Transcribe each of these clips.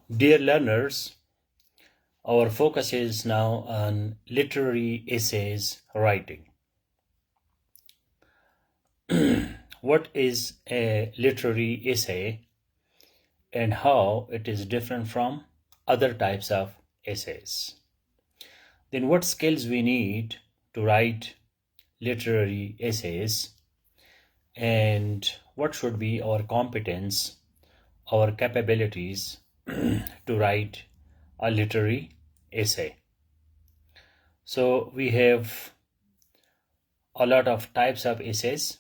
Dear learners, our focus is now on literary essays writing. What is a literary essay and how it is different from other types of essays? Then what skills we need to write literary essays, and what should be our competence, our capabilities to write a literary essay. So we have a lot of types of essays,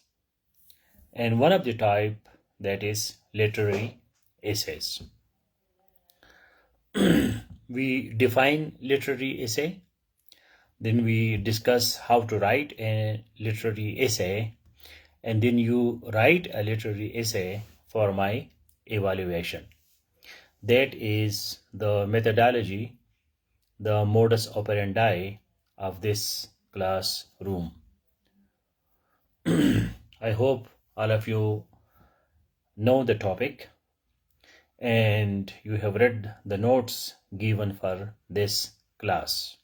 and one of the type that is literary essays. We define literary essay, then we discuss how to write a literary essay, and then you write a literary essay for my evaluation. That is the methodology, the modus operandi of this classroom. I hope all of you know the topic and you have read the notes given for this class.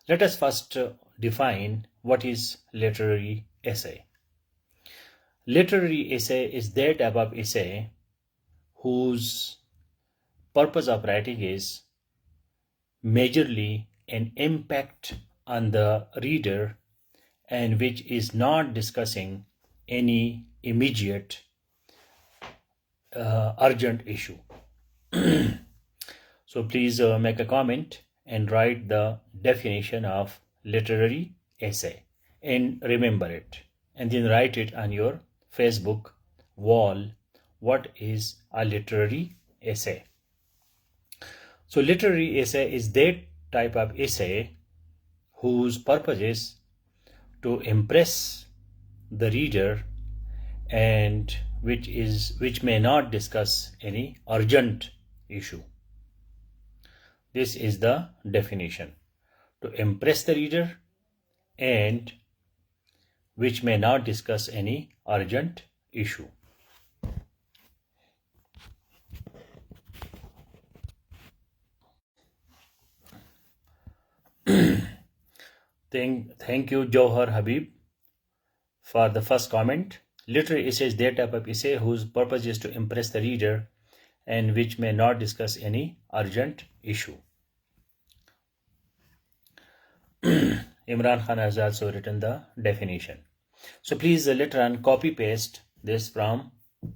Let us first define what is literary essay. Literary essay is that type of essay whose purpose of writing is majorly an impact on the reader and which is not discussing any immediate urgent issue. So please make a comment and write the definition of literary essay and remember it, and then write it on your Facebook wall. What is a literary essay? So literary essay is that type of essay whose purpose is to impress the reader and which may not discuss any urgent issue. This is the definition: to impress the reader and which may not discuss any urgent issue. Thank you, Jawhar Habib, for the first comment. Literary essay is that type of essay whose purpose is to impress the reader and which may not discuss any urgent issue. Imran Khan has also written the definition. So please later on copy paste this from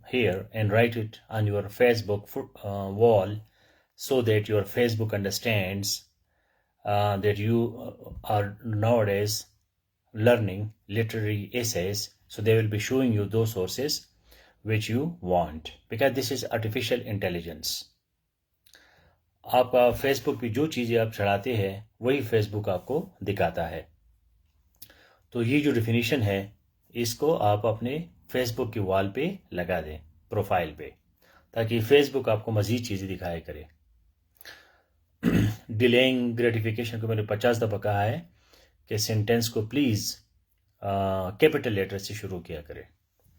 here and write it on your Facebook wall so that your Facebook understands that you are nowadays learning literary essays. So they will be showing you those sources which you want, because this is artificial intelligence. आपका Facebook पे जो चीज़ें आप चढ़ाते हैं वही Facebook आपको दिखाता है. तो ये जो डेफिनेशन है इसको आप अपने फेसबुक की वॉल पे लगा दें, प्रोफाइल पे, ताकि फेसबुक आपको मज़ीद चीज़ें दिखाया करे. डिलेइंग ग्रेटिफिकेशन को मैंने 50 दफ़ा कहा है कि सेंटेंस को प्लीज़ कैपिटल लेटर से शुरू किया करें.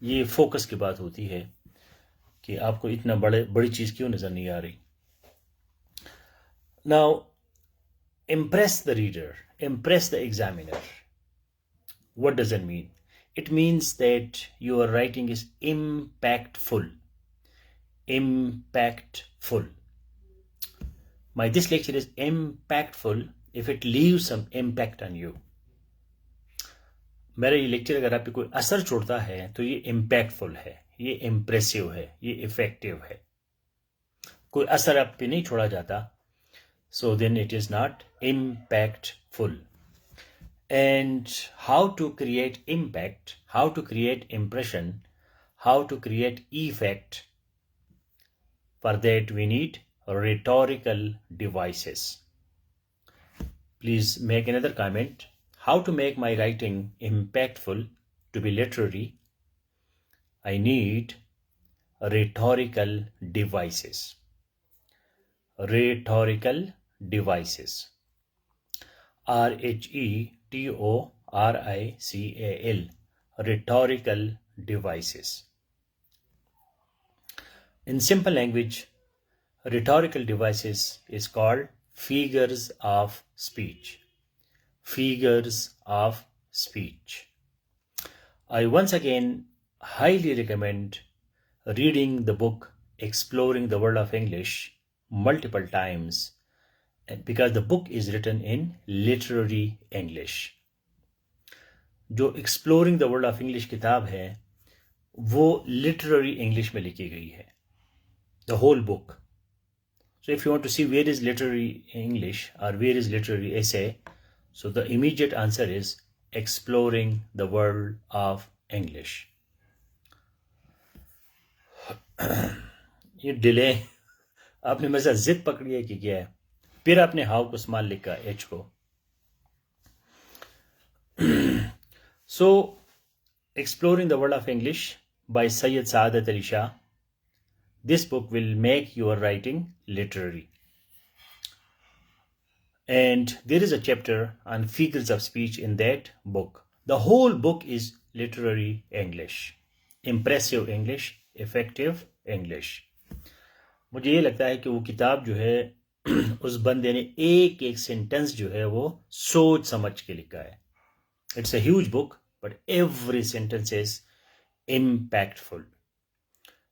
ये फोकस की बात होती है कि आपको इतना बड़ी चीज़ क्यों नज़र नहीं आ रही. Now, impress the reader, impress the examiner. What does it mean? It means that your writing is impactful. Impactful. This lecture is impactful if it leaves some impact on you. मेरा ये लेक्चर अगर आप पे कोई असर छोड़ता है तो ये इम्पैक्टफुल है, ये इम्प्रेसिव है, ये इफेक्टिव है. कोई असर आप पे नहीं छोड़ा जाता, so then it is not impactful. And how to create impact, how to create impression, how to create effect, for that we need rhetorical devices. Please make another comment. How to make my writing impactful to be literary? I need rhetorical devices. Rhetorical devices. RHETORICAL. Rhetorical devices. In simple language, rhetorical devices is called figures of speech. Figures of speech. I once again highly recommend reading the book Exploring the World of English multiple times because the book is written in literary English. जो Exploring the World of English किताब है वो literary English में लिखी गई है. The whole book. So if you want to see where is literary English or where is literary essay, so the immediate answer is Exploring the World of English. ये delay आपने मेरे साथ जिद पकड़ी है कि क्या है, फिर आपने हाउ को स्मॉल लिखा एच को. So Exploring the World of English by Syed Saadat Ali Shah. This book will make your writing literary. And there is a chapter on figures of speech in that book. The whole book is literary English. Impressive English, effective English. मुझे ये लगता है कि वो किताब जो है उस बंदे ने एक एक सेंटेंस जो है वो सोच समझ के लिखा है. It's a huge book, but every sentence is impactful.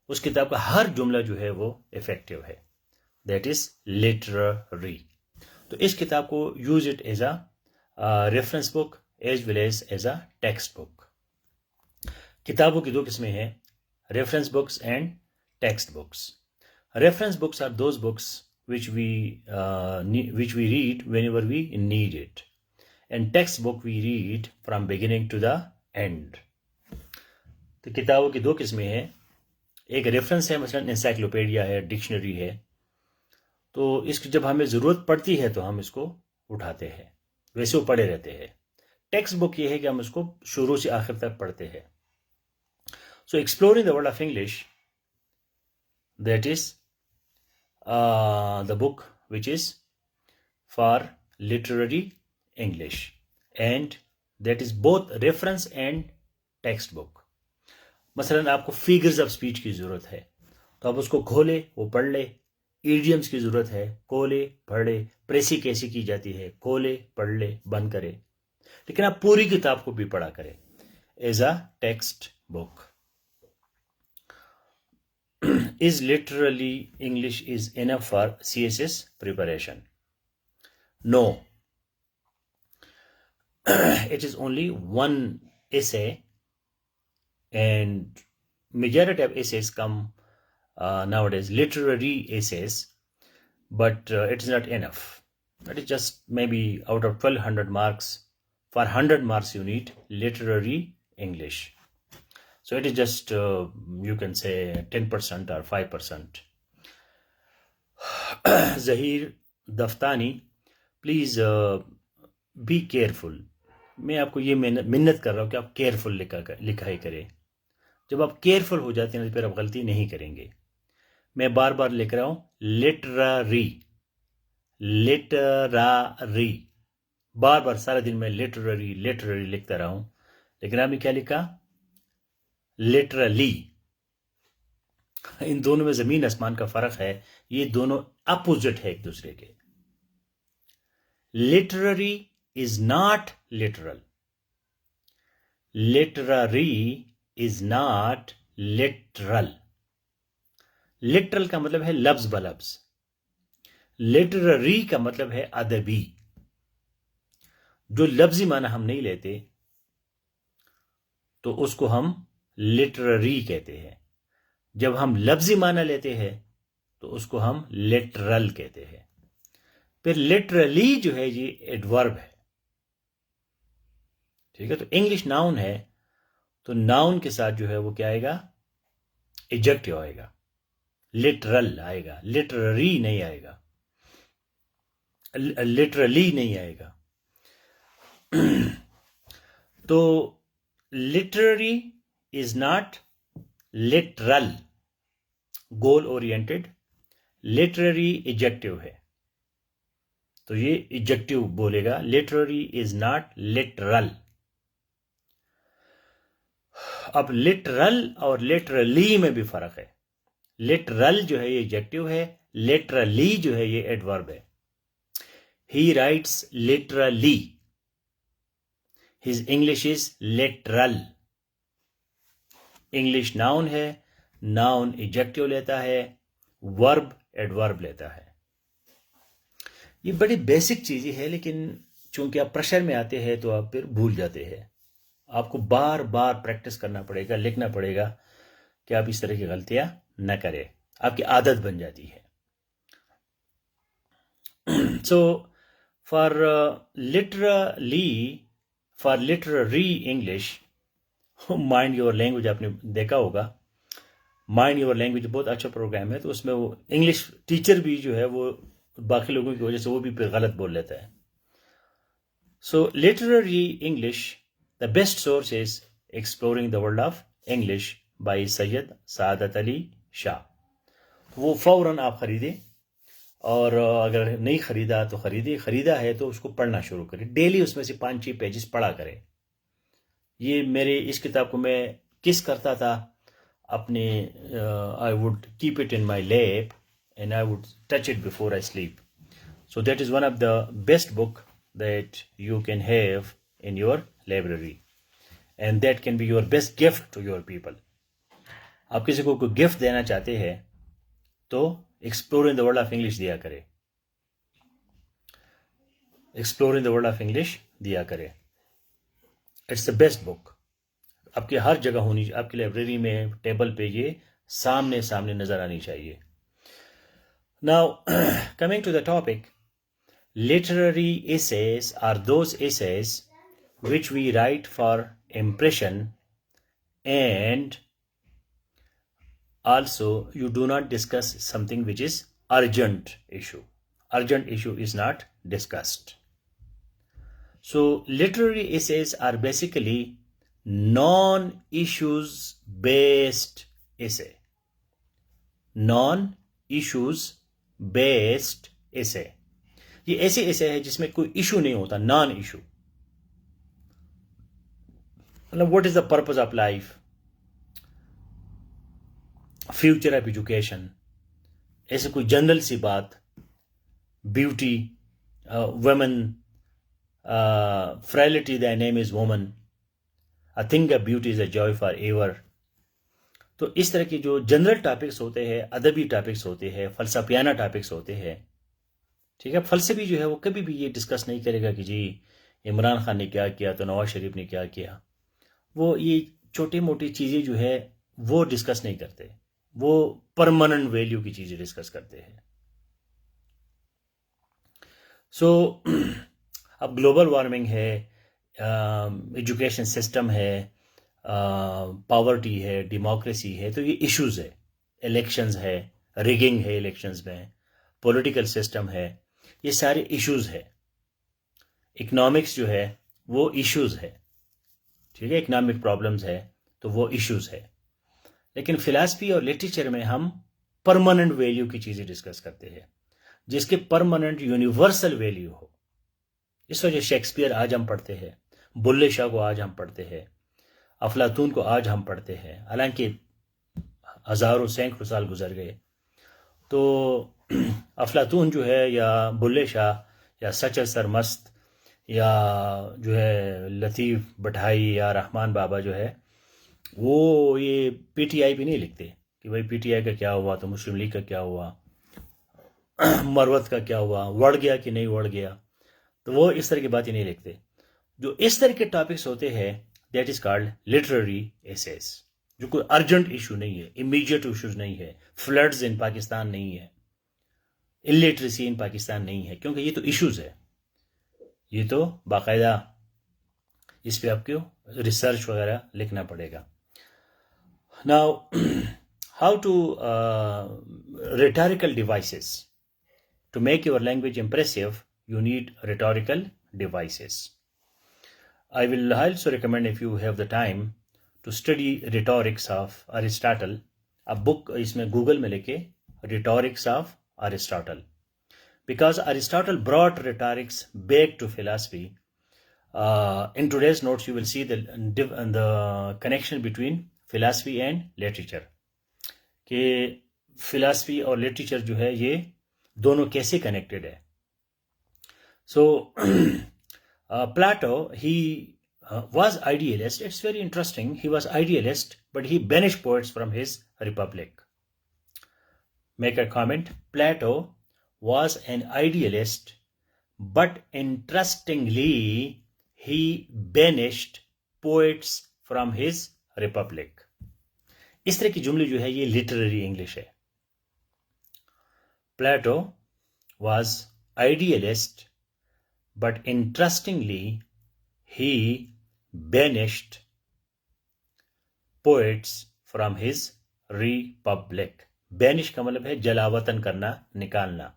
उस किताब का हर जुमला जो है वो इफेक्टिव है. That is literary. तो इस किताब को use it as a reference book as well as a text book. किताबों की दो किस्में हैं, reference books and text books. Reference books are those books which we read whenever we need it, and textbook we read from beginning to the end. तो किताबों की दो किस्में हैं. एक रेफरेंस है, मसलन इंसाइक्लोपीडिया है, डिक्शनरी है, तो इसकी जब हमें ज़रूरत पड़ती है तो हम इसको उठाते हैं, वैसे वो पढ़े रहते हैं. टेक्स्ट बुक ये है कि हम इसको शुरू से आखिर तक पढ़ते हैं. So exploring the world of English, that is the book which is for literary English, and that is both reference and textbook. मसलन आपको फिगर्स ऑफ स्पीच की ज़रूरत है तो आप उसको खोले, वो पढ़ ले. इडियम्स की ज़रूरत है, खोले पढ़ ले. प्रेसी कैसी की जाती है, खोले पढ़ ले, बंद करे. लेकिन आप पूरी किताब को भी पढ़ा करें as a text book. Is literally English is enough for CSS preparation? No. It is only one essay, and majority of essays come nowadays, literary essays, but it is not enough. That is just maybe out of 1200 marks, for 100 marks you need literary English. So it is just, you can say 10% or 5%. Zahir Daftani, please be careful. मैं आपको ये मिन्नत कर रहा हूँ कि आप careful लिखाई करें. जब आप केयरफुल हो जाते हैं तो फिर आप गलती नहीं करेंगे. मैं बार बार लिख रहा हूँ लिटररी, लिटरारी, बार बार सारा दिन मैं लिटररी लिटररी लिखता रहा हूँ, लेकिन आपने क्या लिखा? लिटरली. इन दोनों में जमीन आसमान का फर्क है. ये दोनों अपोजिट है एक दूसरे के. Literary is not literal. Literary is not literal. Literal का मतलब है लफ्ज बलफ्ज. लिटररी का मतलब है अदबी. जो लफ्जी माना हम नहीं लेते तो उसको हम लिटररी कहते हैं. जब हम लफ्जी माना लेते हैं तो उसको हम लिटरल कहते हैं. फिर लिटरली जो है ये एडवर्ब है. ठीक है, तो इंग्लिश नाउन है तो नाउन के साथ जो है वो क्या आएगा? एडजेक्टिव आएगा. लिटरल आएगा, लिटररी नहीं आएगा, लिटरली नहीं आएगा. तो literary is not literal, goal oriented. literary adjective है तो ये adjective बोलेगा. literary is not literal. अब literal और literally में भी फर्क है. literal जो है ये adjective है, लिटरली जो है ये एडवर्ब है. ही rights literally. His English is literal. English noun है, नाउन एडजेक्टिव लेता है, वर्ब एडवर्ब लेता है. ये बड़ी बेसिक चीज़ें है, लेकिन चूंकि आप प्रेशर में आते हैं तो आप फिर भूल जाते हैं. आपको बार बार प्रैक्टिस करना पड़ेगा, लिखना पड़ेगा कि आप इस तरह की गलतियां न करें. आपकी आदत बन जाती है. So for literary English, mind your language आपने देखा होगा. माइंड योर लैंग्वेज बहुत अच्छा प्रोग्राम है. तो उसमें वो इंग्लिश टीचर भी जो है वो बाकी लोगों की वजह से वो भी फिर गलत बोल लेता है. So literary English, the best source is exploring the world of English by Syed Saadat Ali Shah. वो फौरन आप खरीदें, और अगर नहीं खरीदा तो खरीदे. खरीदा है तो उसको पढ़ना शुरू करें. डेली उसमें से 5-6 पेजेस पढ़ा करें. ये मेरे इस किताब को मैं किस करता था अपने, I would keep it in my lap and I would touch it before I sleep. So that is one of the best book that you can have in your library, and that can be your best gift to your people. आप किसी को कोई gift देना चाहते हैं तो explore in the world of English दिया करें. Explore in the world of English दिया करें. It's the best book. आपकी हर जगह होनी चाहिए. आपकी लाइब्रेरी में टेबल पे ये सामने सामने नजर आनी चाहिए. Now, coming to the topic, literary essays are those essays which we write for impression, and also you do not discuss something which is urgent issue. Urgent issue is not discussed. So, literary essays are basically non-issues based essay. Non-issues based essay. ये ऐसे essay है जिसमें कोई issue नहीं होता. Non issue मतलब what is the purpose of life, future of education, ऐसे कोई जनरल सी बात, beauty, women, frailty the name is woman, I think a beauty is a joy for ever. तो इस तरह के जो जनरल टॉपिक्स होते हैं, अदबी टॉपिक्स होते हैं, फलसफियाना टॉपिक्स होते हैं, ठीक है. फलसफी जो है वो कभी भी ये डिस्कस नहीं करेगा कि जी इमरान खान ने क्या किया तो नवाज शरीफ ने क्या किया. वो ये छोटी मोटी चीज़ें जो है वो डिस्कस नहीं करते. वो परमानेंट वैल्यू की चीज़ें डिस्कस करते हैं. सो अब ग्लोबल वार्मिंग है, एजुकेशन सिस्टम है, पावर्टी है, डेमोक्रेसी है, तो ये इश्यूज है. इलेक्शंस है, रिगिंग है इलेक्शंस में, पॉलिटिकल सिस्टम है, ये सारे इश्यूज है. इकोनॉमिक्स जो है वो इश्यूज है, ठीक है. इकोनॉमिक प्रॉब्लम्स है तो वो इश्यूज है. लेकिन फिलॉसफी और लिटरेचर में हम परमानेंट वैल्यू की चीज़ें डिस्कस करते हैं, जिसके परमानेंट यूनिवर्सल वैल्यू हो. इस वजह शेक्सपियर आज हम पढ़ते हैं, बुल्ले शाह को आज हम पढ़ते हैं, अफलातून को आज हम पढ़ते हैं, हालांकि हज़ारों सैकड़ों साल गुजर गए. तो अफलातून जो है या बुल्ले शाह या सचर सरमस्त या जो है लतीफ़ भटाई या रहमान बाबा जो है वो ये पीटीआई भी नहीं लिखते कि भाई पीटीआई का क्या हुआ तो मुस्लिम लीग का क्या हुआ, मरवत का क्या हुआ, वड़ गया कि नहीं वड़ गया. तो वो इस तरह की बातें नहीं लिखते. जो इस तरह के टॉपिक्स होते हैं that is called literary essays, जो कोई अर्जेंट इशू नहीं है, इमीडिएट इशूज नहीं है. फ्लड्स इन पाकिस्तान नहीं है, इलिटरेसी इन पाकिस्तान नहीं है, क्योंकि ये तो इश्यूज है. ये तो बाकायदा इस पे आपको रिसर्च वगैरह लिखना पड़ेगा. Now how to rhetorical devices. To make your language impressive, you need rhetorical devices. I will also recommend, if you have the time, to study rhetorics of Aristotle. A book इसमें Google में लेके rhetorics of Aristotle, because Aristotle brought rhetorics back to philosophy. In today's notes, you will see the connection between philosophy and literature. कि philosophy और literature जो है ये दोनों कैसे कनेक्टेड है. सो प्लेटो ही was idealist. It's very interesting. He was idealist, but he banished poets from his republic. Make a comment. Plato was an idealist, but interestingly, he banished poets from his republic. इस तरह की जुमले जो है ये literary English है. Plato was idealist, but interestingly, he banished poets from his republic. Banish का मतलब है जलावतन करना, निकालना.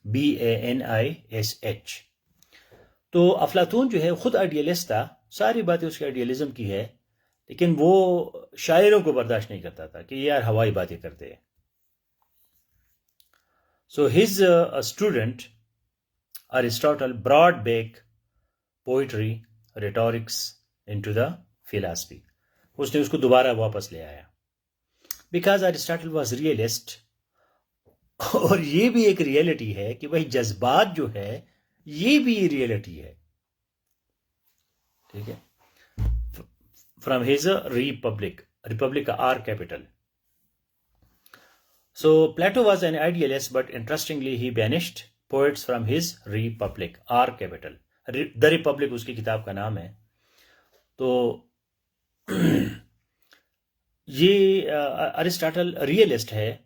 BANISH. तो अफलातून जो है खुद आइडियलिस्ट था, सारी बातें उसके आइडियलिज्म की है, लेकिन वो शायरों को बर्दाश्त नहीं करता था कि यार हवाई बातें करते हैं. So his student Aristotle brought back poetry, rhetorics into the philosophy. उसने उसको दोबारा वापस ले आया. Because Aristotle was realist. और ये भी एक रियलिटी है कि भाई जज्बात जो है ये भी रियलिटी है. ठीक है. From his republic का R capital. So Plato was an idealist, but interestingly he banished poets from his republic, R capital. The Republic उसकी किताब का नाम है. तो ये अरिस्टोटल रियलिस्ट है.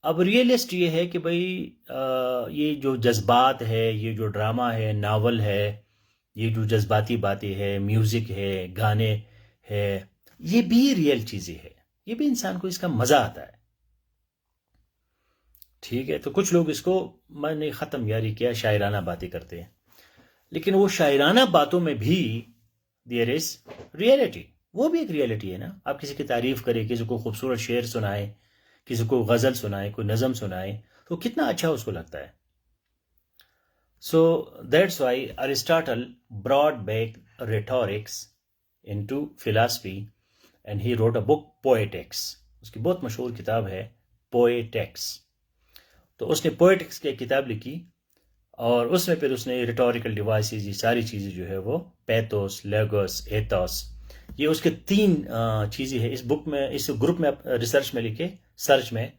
अब रियलिस्ट ये है कि भाई ये जो जज्बात है, ये जो ड्रामा है, नावल है, ये जो जज्बाती बातें है, म्यूजिक है, गाने है, ये भी रियल चीजें है. ये भी इंसान को इसका मजा आता है. ठीक है. तो कुछ लोग इसको मैंने खत्म यारी किया, शायराना बातें करते हैं, लेकिन वो शायराना बातों में भी देयर इज रियलिटी. वो भी एक रियलिटी है ना. आप किसी की तारीफ करें, किसी को खूबसूरत शेर सुनाए, किसी को गजल सुनाए, कोई नज़म सुनाए, तो कितना अच्छा उसको लगता है. So that's why Aristotle brought back rhetorics into philosophy and he wrote a book Poetics. उसकी बहुत मशहूर किताब है Poetics. तो उसने पोएटिक्स की किताब लिखी और उसमें फिर उसने रिटोरिकल डिवाइसेस, ये सारी चीज़ें जो है वो पैथोस, लेगोस, एथोस, ये उसके 3 चीज़ें हैं. इस बुक में, इस ग्रुप में आप रिसर्च में लिखे, सर्च में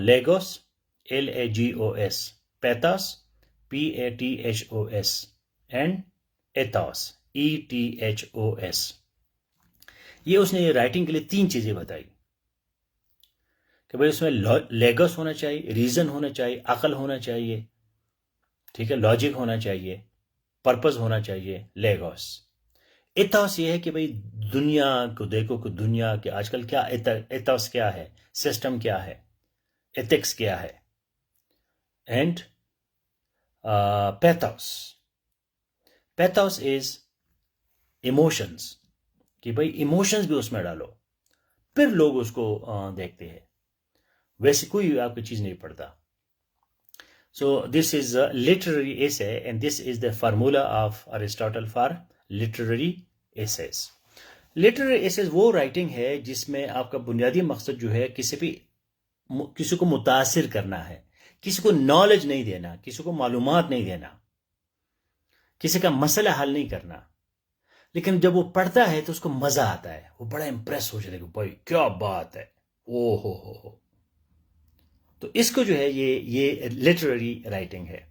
logos LAGOS, pathos PATHOS and ethos ETHOS. ये उसने राइटिंग के लिए 3 चीज़ें बताई कि भाई उसमें लेगस होना चाहिए, रीजन होना चाहिए, अकल होना चाहिए, ठीक है, लॉजिक होना चाहिए, पर्पस होना चाहिए. लेगोस. एथोस ये है कि भाई दुनिया को देखो कि दुनिया के आजकल क्या एथोस क्या है, सिस्टम क्या है, एथिक्स क्या है. एंड पैथोस इज इमोशंस, कि भाई इमोशंस भी उसमें डालो, फिर लोग उसको देखते हैं. वैसे कोई आपकी चीज नहीं पढ़ता. So this is a literary essay and this is the formula of Aristotle for literary essays. Literary essays वो राइटिंग है जिसमें आपका बुनियादी मकसद जो है किसी को मुतासिर करना है, किसी को नॉलेज नहीं देना, किसी को मालूमात नहीं देना, किसी का मसला हल नहीं करना. लेकिन जब वो पढ़ता है तो उसको मजा आता है, वो बड़ा इंप्रेस हो जाता है, भाई क्या बात है, ओ हो. तो इसको जो है ये लिटरेरी राइटिंग है.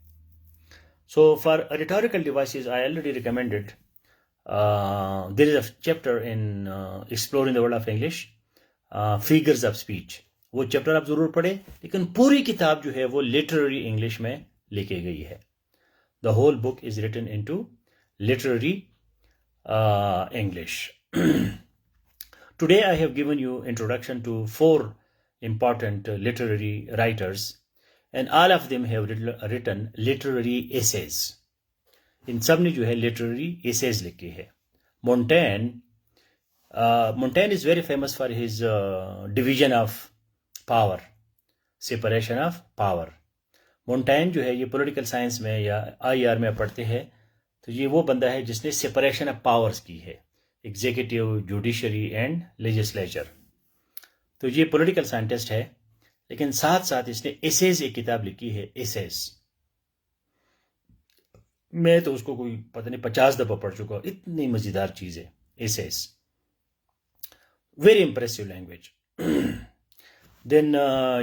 So for rhetorical devices I already recommended, there is a chapter in exploring the world of English, figures of speech. वो चैप्टर आप जरूर पढ़े, लेकिन पूरी किताब जो है वो लिटरेरी इंग्लिश में लिखी गई है. The whole book is written into literary English. Today I have given you introduction to 4 important literary writers, and all of them have written literary essays. इन सब ने जो है literary essays लिखे हैं. Montaigne is very famous for his division of power, separation of power. Montaigne जो है ये political science में या IR में पढ़ते हैं, तो ये वो बंदा है जिसने सेपरेशन ऑफ पावर्स की है, एग्जीक्यूटिव, जुडिशरी एंड लेजिस्लेचर. तो ये पॉलिटिकल साइंटिस्ट है, लेकिन साथ साथ इसने एसेज एक किताब लिखी है, एसेज। मैं तो उसको कोई पता नहीं 50 दफा पढ़ चुका हूँ, इतनी मजेदार चीज है essays. Very impressive language. Then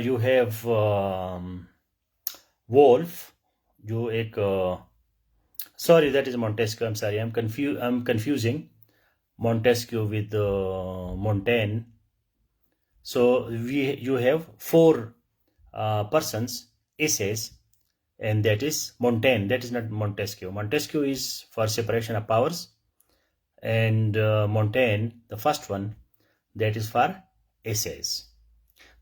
you have Woolf, जो एक sorry, that is Montesquieu. I'm sorry, I'm confusing Montesquieu with Montaigne. So you have four persons essays, and that is Montaigne. That is not Montesquieu. Montesquieu is for separation of powers, and Montaigne, the first one, that is for essays.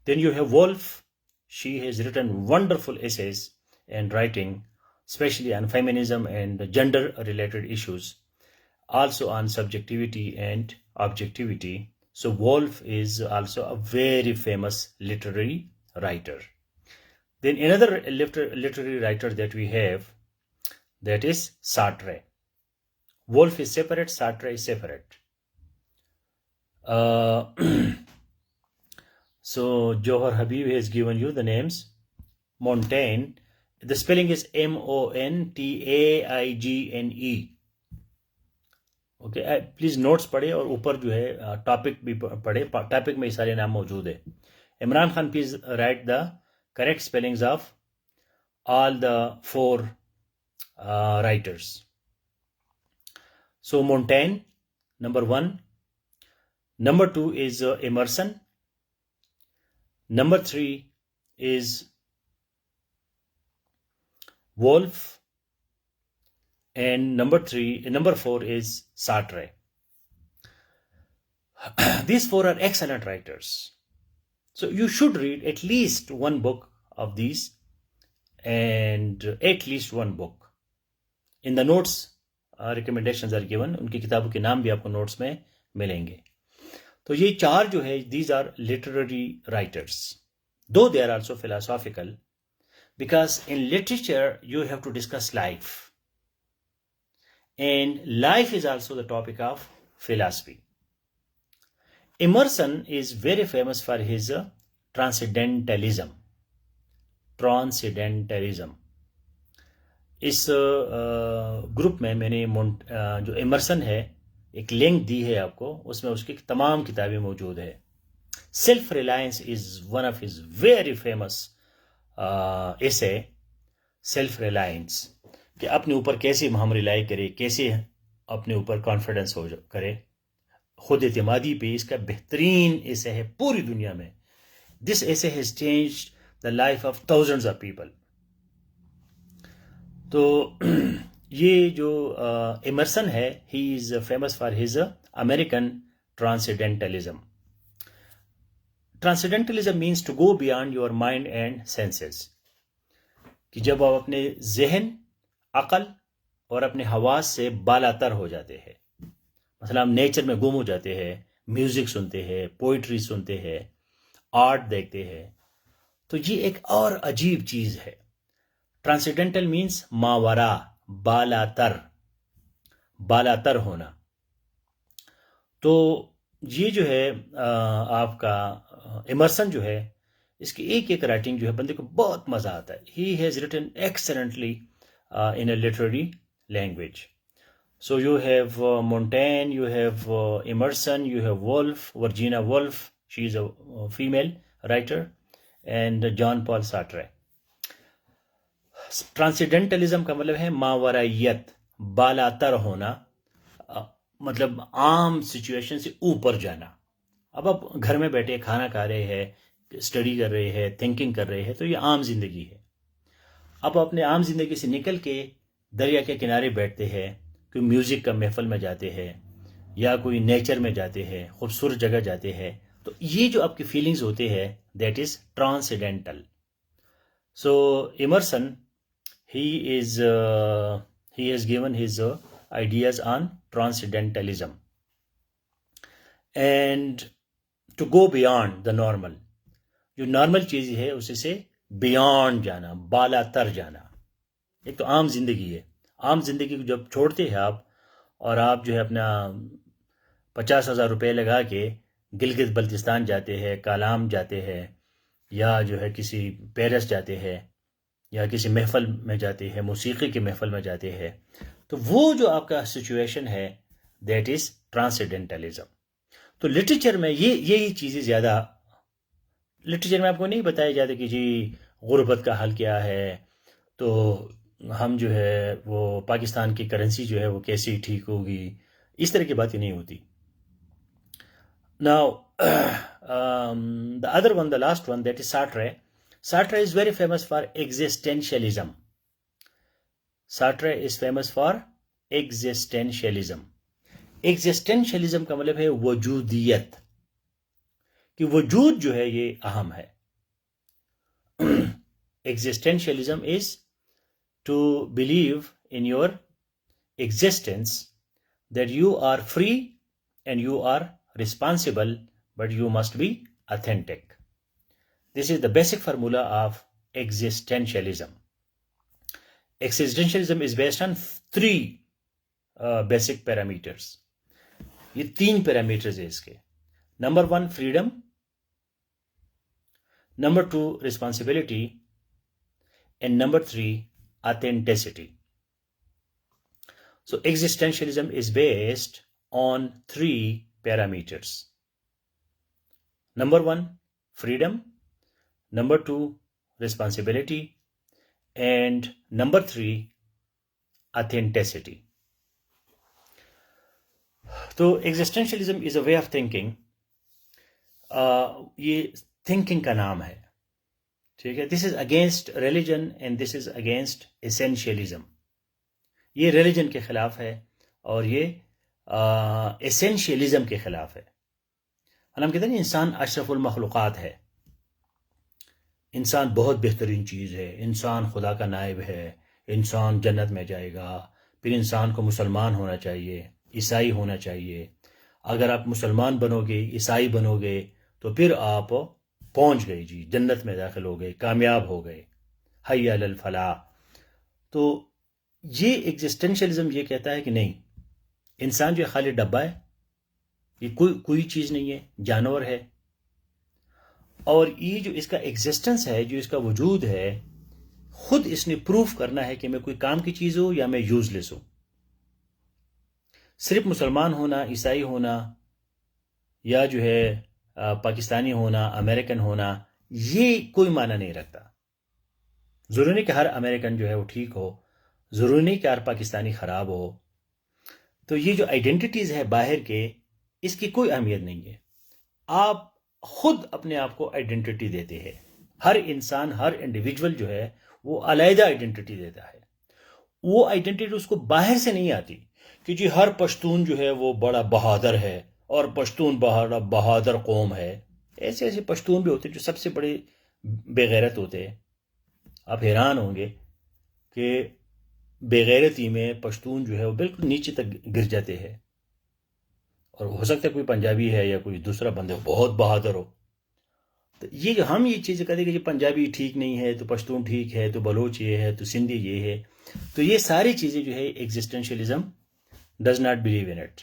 Then you have Woolf. She has written wonderful essays and writing, especially on feminism and gender related issues, also on subjectivity and objectivity. So Woolf is also a very famous literary writer. Then another literary writer that we have, that is Sartre. Woolf is separate, Sartre is separate. So Johar Habib has given you the names. Montaigne, the spelling is Montaigne. Okay, please notes पढ़े और ऊपर जो है topic भी पढ़े, topic में सारे नाम मौजूद है। Imran Khan, please right the correct spellings of all the four writers. So Montaigne, number 1. Number 2 is Emerson. Number 3 is Woolf. And number 4 is Sartre. These four are excellent writers. So you should read at least one book of these, and at least one book. In the notes, recommendations are given. उनकी किताबों के नाम भी आपको notes में मिलेंगे। तो ये चार जो है, these are literary writers, though they are also philosophical, because in literature you have to discuss life. And life is also the topic of philosophy. Emerson is very famous for his transcendentalism. इस group में मैंने जो Emerson है, एक link दी है आपको, उसमें उसकी तमाम किताबें मौजूद है। Self reliance is one of his very famous essay. Self reliance, कि अपने ऊपर कैसे हम रिलाई करें, कैसे अपने ऊपर कॉन्फिडेंस हो करे, खुद एतमादी पे इसका बेहतरीन ऐसे है पूरी दुनिया में। This essay has changed the life of thousands of people. तो ये जो एमर्सन है, he is famous for his American transcendentalism. Transcendentalism means to go beyond your mind and senses, कि जब आप अपने जहन, अकल और अपने हवास से बालातर हो जाते हैं, मतलब हम नेचर में गुम हो जाते हैं, म्यूजिक सुनते हैं, पोइट्री सुनते हैं, आर्ट देखते हैं, तो ये एक और अजीब चीज है। ट्रांसेंडेंटल मीन्स मावरा, बालातर होना। तो ये जो है आपका एमर्सन जो है, इसकी एक एक राइटिंग जो है बंदे को बहुत मजा आता है। He has written excellently in a literary language. So you have Montaigne, you have Emerson, you have Woolf, Virginia Woolf, she is a female writer, and John Paul Sartre. Transcendentalism का मतलब है मावरायत, बालातर होना, मतलब आम सिचुएशन से ऊपर जाना। अब आप घर में बैठे खाना खा रहे हैं, स्टडी कर रहे हैं, थिंकिंग कर रहे हैं, तो ये आम जिंदगी है। अब अपने आम जिंदगी से निकल के दरिया के किनारे बैठते हैं, कोई म्यूजिक का महफिल में जाते हैं, या कोई नेचर में जाते हैं, खूबसूरत जगह जाते हैं, तो ये जो आपकी फीलिंग्स होते हैं, that is transcendental. So Emerson, he has given his ideas on transcendentalism and to go beyond the normal. जो नॉर्मल चीज है उससे बियॉन्ड जाना, बालातर जाना। एक तो आम जिंदगी है, आम जिंदगी को जब छोड़ते हैं आप, और आप जो है अपना 50,000 रुपये लगा के गिलगित बल्तिस्तान जाते हैं, कालाम जाते हैं, या जो है किसी पेरिस जाते हैं, या किसी महफल में जाते हैं, मौसीकी की महफल में जाते हैं, तो वो जो आपका सिचुएशन है दैट इज़ ट्रांसेंडेंटलिज्म। तो लिटरेचर में यही चीज़ें ज़्यादा, लिटरेचर में आपको नहीं बताया जाता कि जी गुर्बत का हाल क्या है, तो हम जो है वो पाकिस्तान की करेंसी जो है वो कैसी ठीक होगी, इस तरह की बातें नहीं होती। Now the other one, the last one, that is Sartre. Sartre is very famous for existentialism. Sartre is famous for existentialism. Existentialism का मतलब है वजूदियत, कि वजूद जो है ये अहम है. Existentialism is to believe in your existence, that you are free and you are responsible, but you must be authentic. This is the basic formula of existentialism. Existentialism is based on three basic parameters. ये 3 parameters है इसके. Number 1, freedom. Number 2, responsibility. And number 3, authenticity. So existentialism is based on 3 parameters. Number 1, freedom. Number 2, responsibility. And number 3, authenticity. तो existentialism is a way of thinking. ये thinking का नाम है, ठीक है. This is against religion and this is against essentialism. ये religion के खिलाफ है और ये essentialism के खिलाफ है. हम कहते हैं इंसान अशरफुल मखलूक़ात है, इंसान बहुत बेहतरीन चीज़ है, इंसान खुदा का नायब है, इंसान जन्नत में जाएगा, फिर इंसान को मुसलमान होना चाहिए, ईसाई होना चाहिए. अगर आप मुसलमान बनोगे, ईसाई बनोगे, तो फिर आप पहुंच गए जी, जन्नत में दाखिल हो गए, कामयाब हो गए, हय्या अलल फलाह. तो ये एग्जिस्टेंशियलिज्म ये कहता है कि नहीं, इंसान जो खाली डब्बा है, ये कोई चीज़ नहीं है, जानवर है. और ये जो इसका एग्जिस्टेंस है, जो इसका वजूद है, खुद इसने प्रूफ करना है कि मैं कोई काम की चीज़ हूँ या मैं यूजलेस हूँ. सिर्फ मुसलमान होना, ईसाई होना, या जो है पाकिस्तानी होना, अमेरिकन होना, ये कोई माना नहीं रखता. ज़रूरी नहीं कि हर अमेरिकन जो है वो ठीक हो, ज़रूरी नहीं कि हर पाकिस्तानी ख़राब हो. तो ये जो आइडेंटिटीज़ है बाहर के, इसकी कोई अहमियत नहीं है. आप खुद अपने आप को आइडेंटिटी देते हैं. हर इंसान, हर इंडिविजुअल जो है वो अलग आइडेंटिटी देता है. वो आइडेंटिटी उसको बाहर से नहीं आती कि जी हर पश्तून जो है वो बड़ा बहादुर है और पश्तून बड़ा बहादुर कौम है. ऐसे ऐसे पश्तून भी होते हैं जो सबसे बड़े बेगैरत होते हैं. आप हैरान होंगे कि बेगैरती में पश्तून जो है वो बिल्कुल नीचे तक गिर जाते हैं. और हो सकता है कोई पंजाबी है या कोई दूसरा बंदे बहुत बहादुर हो. तो ये जो हम ये चीज़ें कहते हैं कि पंजाबी ठीक नहीं है, तो पश्तून ठीक है, तो बलोच ये है, तो सिंधी ये है, तो ये सारी चीज़ें जो है existentialism does not believe in it.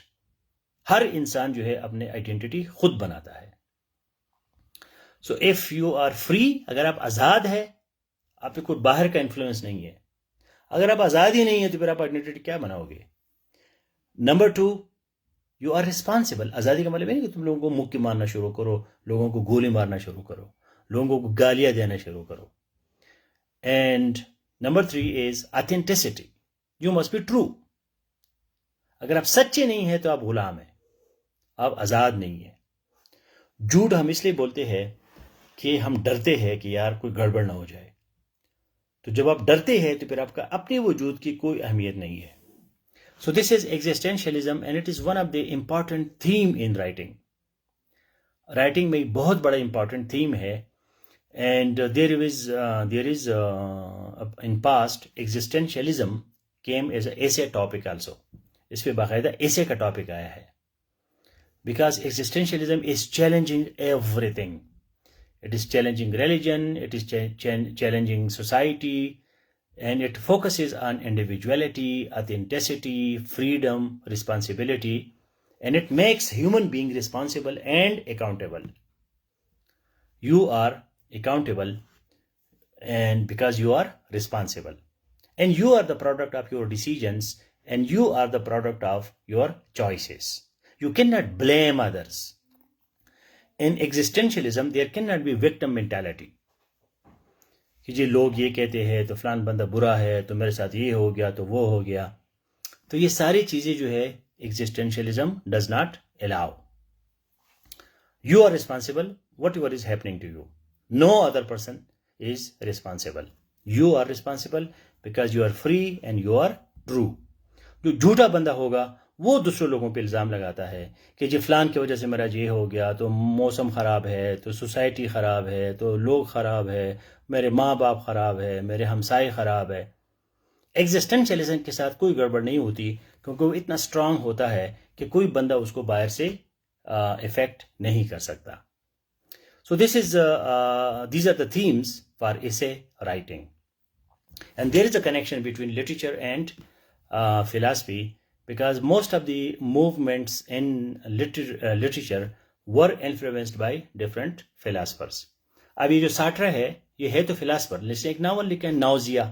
हर इंसान जो है अपने आइडेंटिटी खुद बनाता है. So if you are free, अगर आप आज़ाद है, आप पे कोई बाहर का इन्फ्लुएंस नहीं है. अगर आप आज़ाद ही नहीं है तो फिर आप आइडेंटिटी क्या बनाओगे. Number 2, you are responsible. आज़ादी का मतलब है कि तुम लोगों को मुक्के मारना शुरू करो, लोगों को गोली मारना शुरू करो, लोगों को गालियां देना शुरू करो. And number 3 is authenticity. You must be true. अगर आप सच्चे नहीं हैं तो आप गुलाम हैं, आप आज़ाद नहीं हैं. झूठ हम इसलिए बोलते हैं कि हम डरते हैं कि यार कोई गड़बड़ ना हो जाए. तो जब आप डरते हैं तो फिर आपका अपने वजूद की कोई अहमियत नहीं है. So this is existentialism and it is one of the important theme in writing. Writing में बहुत बड़ा important theme है. And there is in past existentialism came as an essay topic also. इस पे बाकायदा essay का topic आया है. Because existentialism is challenging everything. It is challenging religion, it is challenging society, and it focuses on individuality, authenticity, freedom, responsibility, and it makes human being responsible and accountable. You are accountable and because you are responsible, and you are the product of your decisions, and you are the product of your choices. You cannot blame others. In existentialism, there cannot be victim mentality कि जी लोग ये कहते हैं तो फलान बंदा बुरा है, तो मेरे साथ ये हो गया तो वो हो गया. तो ये सारी चीज़ें जो है existentialism does not allow. You are responsible whatever is happening to you. No other person is responsible. You are responsible because you are free and you are true. जो झूठा बंदा होगा वो दूसरे लोगों पे इल्ज़ाम लगाता है कि जी फलान की वजह से मेरा ये हो गया, तो मौसम ख़राब है, तो सोसाइटी ख़राब है, तो लोग ख़राब है, मेरे माँ बाप ख़राब है, मेरे हमसाए ख़राब है. एग्जिस्टेंशियलिज्म के साथ कोई गड़बड़ नहीं होती क्योंकि वो इतना स्ट्रांग होता है कि कोई बंदा उसको बाहर से इफेक्ट नहीं कर सकता. So these are the themes for essay writing. And there is a connection between literature and philosophy, because most of the movements in literature were influenced by different philosophers. अब ये जो सार्ट्रे है ये है तो फिलासफर, लेकिन एक नावल लिखा है नाउजिया,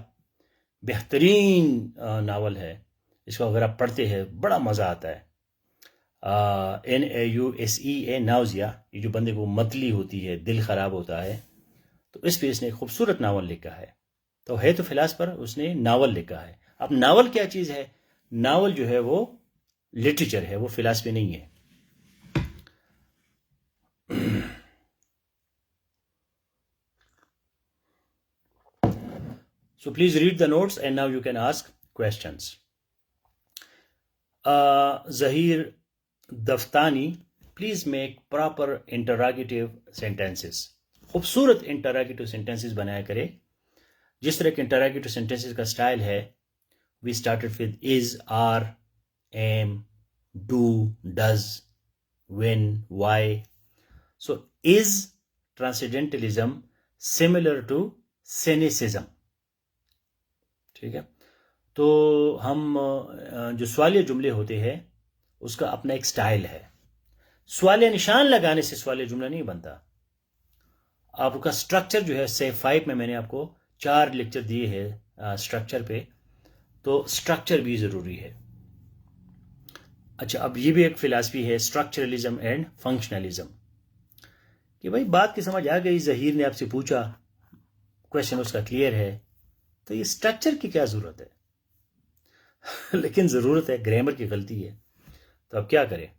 बेहतरीन नावल है. इसको अगर आप पढ़ते हैं बड़ा मज़ा आता है. NAUSEA नाउजिया, ये जो बंदे को मतली होती है, दिल ख़राब होता है, तो इस पे इसने एक खूबसूरत नावल लिखा है. तो है तो फिलासफर, उसने नावल लिखा है. अब नावल क्या चीज़ है? नावल जो है वो लिटरेचर है, वो फिलासफी नहीं है. So please read the notes and now you can ask questions. Zahir Daftani, please make proper interrogative sentences. खूबसूरत interrogative sentences बनाया करें. जिस तरह के interrogative sentences का स्टाइल है, we started with is, are, am, do, does, when, why. So is transcendentalism similar to cynicism? ठीक है. तो हम जो सवालिया जुमले होते हैं उसका अपना एक स्टाइल है. सवालिया निशान लगाने से सवालिया जुमला नहीं बनता. आपका स्ट्रक्चर जो है, से 5 में मैंने आपको 4 लेक्चर दिए हैं स्ट्रक्चर पे, तो स्ट्रक्चर भी ज़रूरी है. अच्छा, अब ये भी एक फिलासफी है, स्ट्रक्चरलिज्म एंड फंक्शनलिज्म, कि भाई बात की समझ आ गई, ज़हीर ने आपसे पूछा, क्वेश्चन उसका क्लियर है, तो ये स्ट्रक्चर की क्या ज़रूरत है? लेकिन ज़रूरत है, ग्रामर की गलती है, तो अब क्या करें?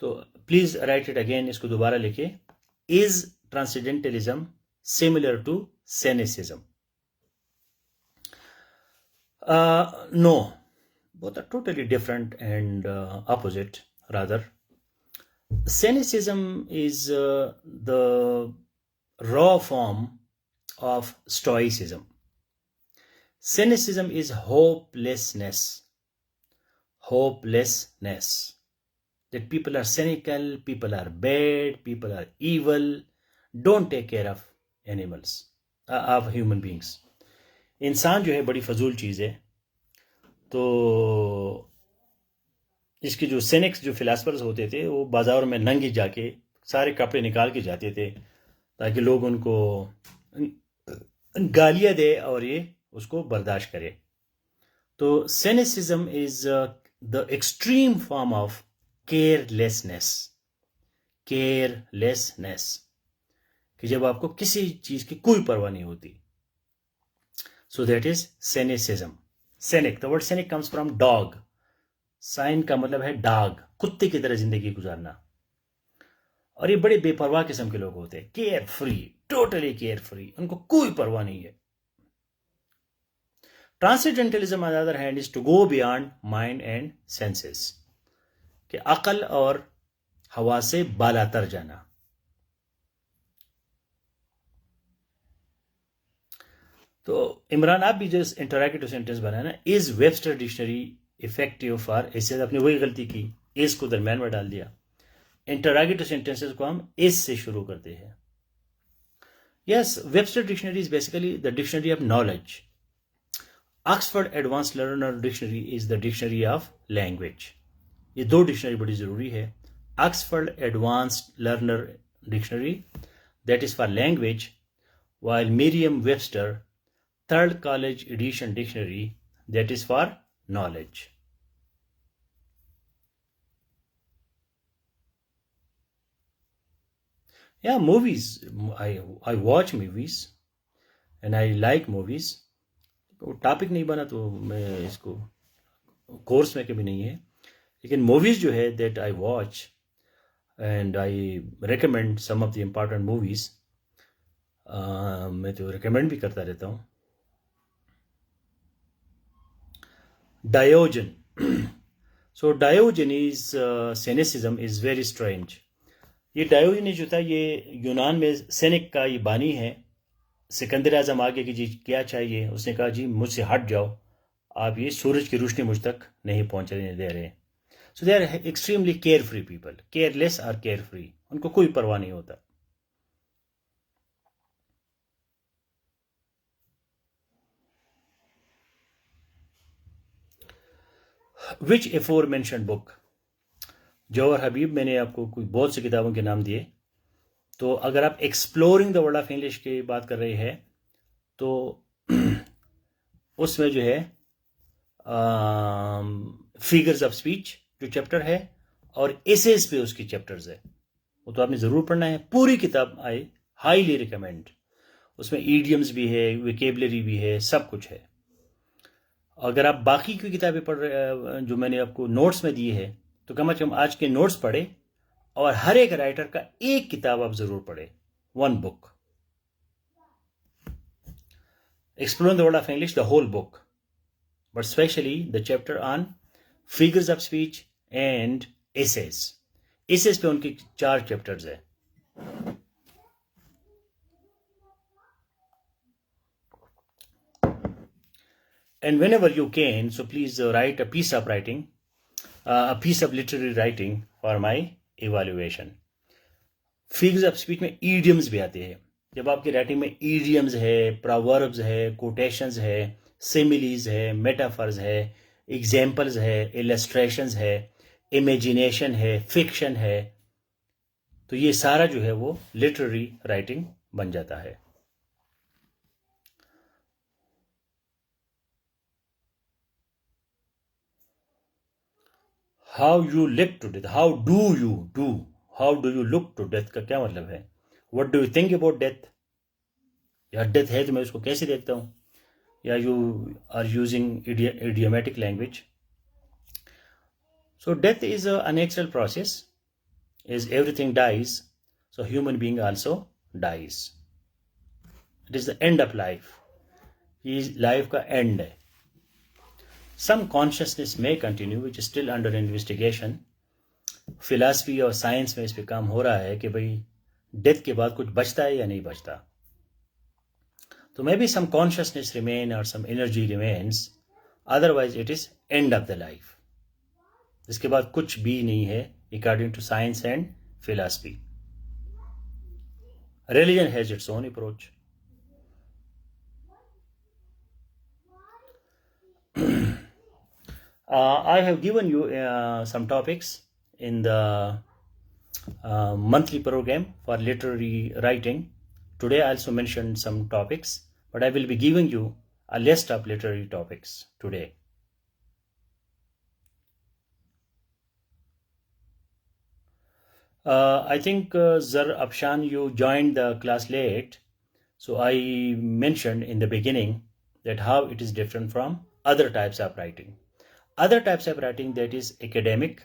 तो प्लीज़ राइट इट अगेन, इसको दोबारा लिखे. Is transcendentalism similar to cynicism? No, both are totally different and opposite rather. Cynicism is the raw form of stoicism. Cynicism is hopelessness. That people are cynical, people are bad, people are evil, don't take care of animals, of human beings. इंसान जो है बड़ी फजूल चीज़ है. तो इसके जो सेनिक्स, जो फिलासफर्स होते थे, वो बाज़ार में नंगे जाके सारे कपड़े निकाल के जाते थे ताकि लोग उनको गालियाँ दे और ये उसको बर्दाश्त करे. तो cynicism is the extreme form of carelessness, कि जब आपको किसी चीज़ की कोई परवाह नहीं होती. So that is cynicism. Cynic, the word cynic comes from dog. साइन का मतलब है डॉग, कुत्ते की तरह जिंदगी गुजारना. और ये बड़े बेपरवाह किस्म के लोग होते हैं, carefree, totally carefree, उनको कोई परवाह नहीं है. Transcendentalism on the other hand is to go beyond mind and senses, कि अकल और हवा से बालातर जाना. तो इमरान, आप भी जो interactive sentence banana, is Webster dictionary effective for ऐसे, आपने वही गलती की, इज को दरम्यान में डाल दिया. इंटरैक्टिव सेंटेंसेस को हम इज से शुरू करते हैं. Yes, Webster dictionary is basically the dictionary of knowledge. Oxford advance learner dictionary is the dictionary of language. ये 2 डिक्शनरी बड़ी ज़रूरी है। Oxford advanced learner dictionary that is for language, while Merriam-Webster third college edition dictionary that is for knowledge. Yeah, movies. I watch movies and I like movies. वो topic नहीं बना तो मैं इसको कोर्स में कभी नहीं है, लेकिन मूवीज़ जो है that I watch and I recommend some of the important movies, मैं तो रिकमेंड भी करता रहता हूँ। Diogen. So Diogenes cynicism is very strange. ये डायोजनीज जो था ये यूनान में सेनिक का ये बानी है। सिकंदर आजम आगे कि जी क्या चाहिए, उसने कहा जी मुझसे हट जाओ, आप ये सूरज की रोशनी मुझ तक नहीं पहुंचने दे रहे। So they are extremely carefree people, careless और केयर फ्री, उनको कोई परवाह नहीं होता। विच एफोर मेंशन बुक, जौहर हबीब, मैंने आपको कोई बहुत सी किताबों के नाम दिए, तो अगर आप exploring the world of English की बात कर रहे हैं तो उसमें जो है फिगर्स ऑफ स्पीच जो चैप्टर है और एसेस पे उसकी चैप्टर्स है, वो तो आपने ज़रूर पढ़ना है। पूरी किताब आई हाईली रिकमेंड, उसमें ईडियम्स भी है, विकेबलरी भी है, सब कुछ है। अगर आप बाकी की किताबें पढ़ रहे जो मैंने आपको नोट्स में दी है, तो कम से कम आज के नोट्स पढ़े और हर एक राइटर का एक किताब आप ज़रूर पढ़े, one book. Exploring the world of English, the whole book, but especially the chapter on figures of speech and essays. Essays पे उनकी 4 chapters है। And whenever you can, so please write a piece of writing, a piece of literary writing for my evaluation. Figures of speech में idioms भी आते हैं। जब आपकी writing में idioms है, proverbs है, quotations है, similes है, metaphors है, examples है, illustrations है, imagination है, fiction है, तो ये सारा जो है वो literary writing बन जाता है। How you look to death, how do you look to death का क्या मतलब है? What do you think about death? या डेथ है तो मैं उसको कैसे देखता हूँ, या you are using idiomatic language. So death is a natural process, is everything dies, so human being also dies. It is the end of life, ये लाइफ का एंड है। Some consciousness may continue which is still under investigation. Philosophy और science में इस पे काम हो रहा है कि भाई डेथ के बाद कुछ बचता है या नहीं बचता। तो maybe some consciousness remain और some energy remains, otherwise it is end of the life. इसके बाद कुछ भी नहीं है according to science and philosophy. Religion has its own approach. I have given you some topics in the monthly program for literary writing. Today I also mentioned some topics, but I will be giving you a list of literary topics today. I think Zar Afshan, you joined the class late, so I mentioned in the beginning that how it is different from other types of writing. Other types of writing that is academic,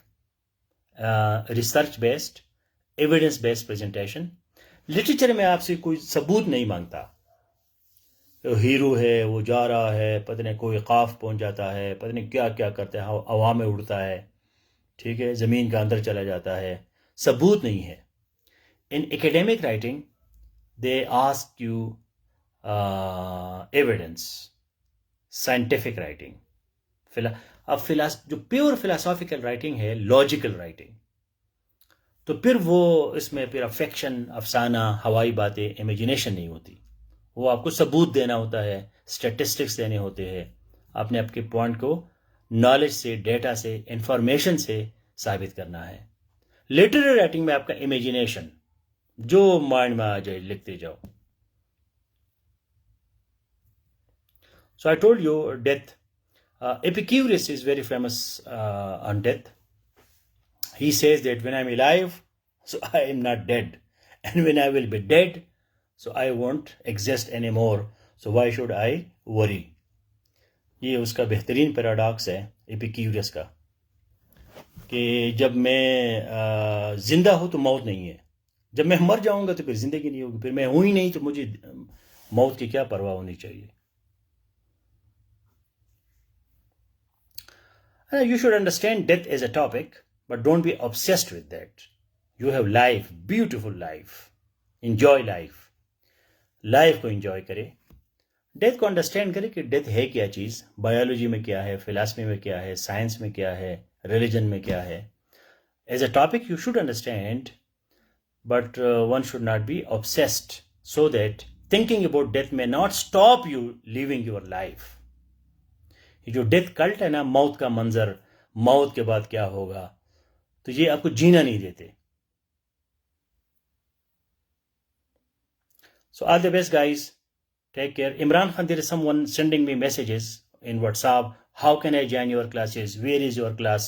research based, evidence based presentation. Literature में आपसे कोई सबूत नहीं मांगता। Hero है, वो जा रहा है, पता नहीं कोई काफ पहुंच जाता है, पता नहीं क्या क्या करता है, हवा में उड़ता है, ठीक है, ज़मीन का अंदर चला जाता है, सबूत नहीं है। इन academic writing they ask you evidence, scientific writing. अब जो प्योर फिलोसॉफिकल राइटिंग है, लॉजिकल राइटिंग, तो फिर वो इसमें फिर अफेक्शन, अफसाना, हवाई बातें, इमेजिनेशन नहीं होती। वो आपको सबूत देना होता है, स्टैटिस्टिक्स देने होते हैं, आपने आपके पॉइंट को नॉलेज से, डेटा से, इंफॉर्मेशन से साबित करना है। लिटरेरी राइटिंग में आपका इमेजिनेशन, जो माइंड में आ जाए लिखते जाओ। So I told you death. Epicurus is very famous on death. He says that when I'm alive, so I am not dead. And when I will be dead, so I won't exist anymore. So why should I worry? ये उसका बेहतरीन paradox है एपिक्यूरियस का, कि जब मैं जिंदा हूँ तो मौत नहीं है, जब मैं मर जाऊंगा तो फिर जिंदगी नहीं होगी, फिर मैं हूँ ही नहीं तो मुझे मौत की क्या परवाह होनी चाहिए। You should understand death as a topic, but don't be obsessed with that. You have life, beautiful life. Enjoy life. Life को enjoy करे, डेथ को अंडरस्टैंड करे कि डेथ है क्या चीज़, बायोलॉजी में क्या है, फिलॉसफी में क्या है, साइंस में क्या है, रिलीजन में क्या है। As a topic you should understand, but one should not be obsessed, so that thinking about death may not stop you living your life. ये जो डेथ कल्ट है ना, मौत का मंजर, मौत के बाद क्या होगा, तो ये आपको जीना नहीं देते। So all the best guys, take care. Imran Khan, there is someone sending me messages in WhatsApp. How can I join your classes? Where is your class?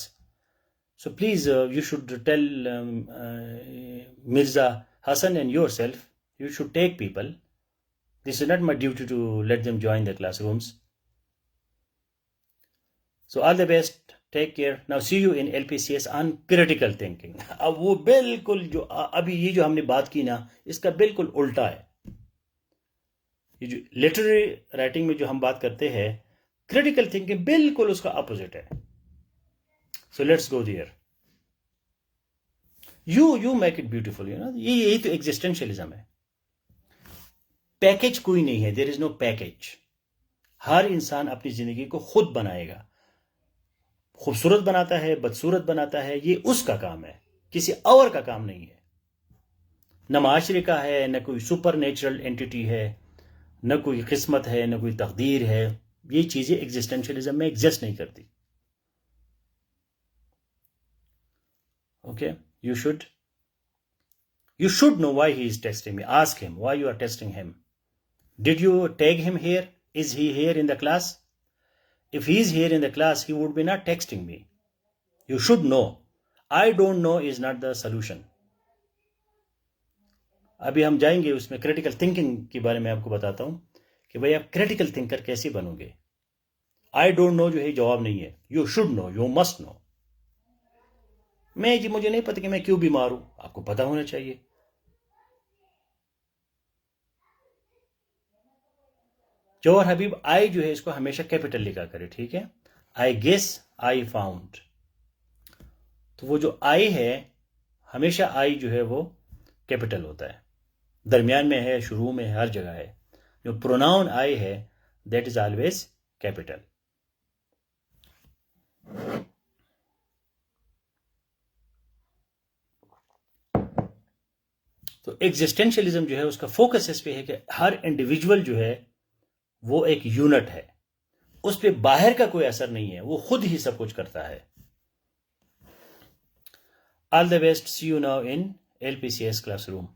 So please, you should tell Mirza Hassan and yourself, you should take people. This is not my duty to let them join the classrooms. So all the best, take care. Now see you in LPCS on critical thinking. अब वो बिल्कुल जो अभी ये जो हमने बात की ना, इसका बिल्कुल उल्टा है। ये जो लिटरेरी राइटिंग में जो हम बात करते हैं, क्रिटिकल थिंकिंग बिल्कुल उसका अपोजिट है। So let's go there. You make it beautiful, you know. यही तो एग्जिस्टेंशियलिज्म है। पैकेज कोई नहीं है, देयर इज नो पैकेज। हर इंसान अपनी जिंदगी को खुद बनाएगा, खूबसूरत बनाता है, बदसूरत बनाता है, ये उसका काम है, किसी और का काम नहीं है। न माशरे का है, न कोई सुपर नेचुरल एंटिटी है, न कोई किस्मत है, न कोई तकदीर है। ये चीजें एग्जिस्टेंशियलिज्म में एग्जिस्ट नहीं करती। Okay, you should know why he is testing me. Ask him why you are testing him. Did you tag him here? Is he here in the class? If he is here in the class, he would be not texting me. You should know. I don't know is not the solution. अभी हम जाएंगे उसमें, critical thinking के बारे में आपको बताता हूं कि भाई आप क्रिटिकल थिंकर कैसे बनोगे। आई डोंट नो जो है जवाब नहीं है, you should know, you must know. मुझे नहीं पता कि मैं क्यों बीमार हूं, आपको पता होना चाहिए। जौहर हबीब, आई जो है इसको हमेशा कैपिटल लिखा करे, ठीक है। आई गेस, आई फाउंड, तो वो जो आई है हमेशा आई जो है वो कैपिटल होता है, दरमियान में है, शुरू में है, हर जगह है। जो प्रोनाउन आई है दैट इज ऑलवेज कैपिटल। तो एग्जिस्टेंशियलिज्म जो है उसका फोकस इस पे है कि हर इंडिविजुअल जो है वो एक यूनिट है, उस पे बाहर का कोई असर नहीं है, वो खुद ही सब कुछ करता है। All the best, see you now in LPCS classroom.